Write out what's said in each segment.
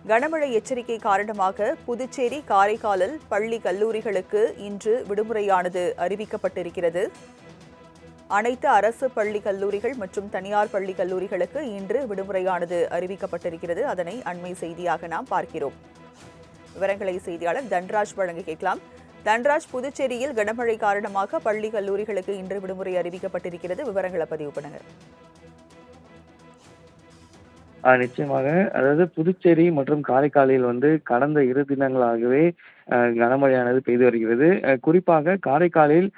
கனமழை எச்சரிக்கை காரணமாக புதுச்சேரி, காரைக்காலில் பள்ளி, கல்லூரிகளுக்கு இன்று விடுமுறையானது அறிவிக்கப்பட்டிருக்கிறது. அனைத்து அரசு பள்ளி, கல்லூரிகள் மற்றும் தனியார் பள்ளி, கல்லூரிகளுக்கு இன்று விடுமுறையானது அறிவிக்கப்பட்டிருக்கிறது. அதனை அண்மை செய்தியாக நாம் பார்க்கிறோம். விவரங்களை செய்தியாளர் தன்ராஜ் வழங்க கேட்கலாம். தன்ராஜ், புதுச்சேரியில் கனமழை காரணமாக பள்ளி, கல்லூரிகளுக்கு இன்று விடுமுறை அறிவிக்கப்பட்டிருக்கிறது. விவரங்களை பதிவு பண்ணுங்க. நிச்சயமாக. அதாவது புதுச்சேரி மற்றும் காரைக்காலில் கடந்த 2 தினங்களாகவே கனமழையானது பெய்து வருகிறது. குறிப்பாக காரைக்காலில்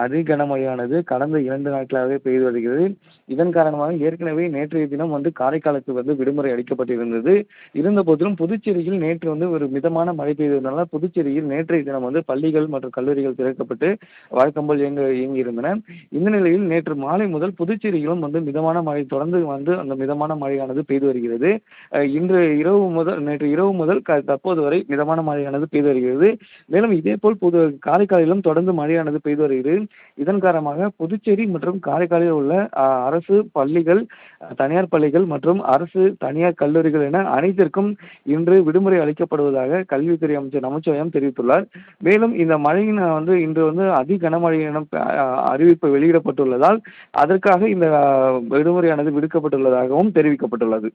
அதி கனமழையானது கடந்த 2 நாட்களாகவே பெய்து வருகிறது. இதன் காரணமாக ஏற்கனவே நேற்றைய தினம் காரைக்காலுக்கு விடுமுறை அளிக்கப்பட்டிருந்தது. இருந்தபோதிலும் புதுச்சேரியில் நேற்று ஒரு மிதமான மழை பெய்ததனால புதுச்சேரியில் நேற்றைய தினம் பள்ளிகள் மற்றும் கல்லூரிகள் திறக்கப்பட்டு வழக்கம் போல் இயங்கியிருந்தன. இந்த நிலையில் நேற்று மாலை முதல் புதுச்சேரியிலும் மிதமான மழை தொடர்ந்து அந்த மிதமான மழையானது பெய்து வருகிறது. நேற்று இரவு முதல் தற்போது வரை மிதமான மழையானது பெய்து வருகிறது. மேலும் இதேபோல் காரைக்காலிலும் தொடர்ந்து மழையானது பெய்து வருகிறது. இதன் காரணமாக புதுச்சேரி மற்றும் காரைக்காலில் உள்ள அரசு பள்ளிகள், தனியார் பள்ளிகள் மற்றும் அரசு தனியார் கல்லூரிகள் என அனைத்திற்கும் இன்று விடுமுறை அளிக்கப்படுவதாக கல்வித்துறை அமைச்சர் நமச்சிவாயம் தெரிவித்துள்ளார். மேலும் இந்த மழையின் இன்று அதி கனமழை என அறிவிப்பு வெளியிடப்பட்டுள்ளதால் அதற்காக இந்த விடுமுறையானது விடுக்கப்பட்டுள்ளதாகவும் தெரிவிக்கப்பட்டுள்ளது.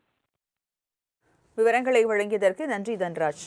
விவரங்களை வழங்கியதற்கு நன்றி தன்ராஜ்.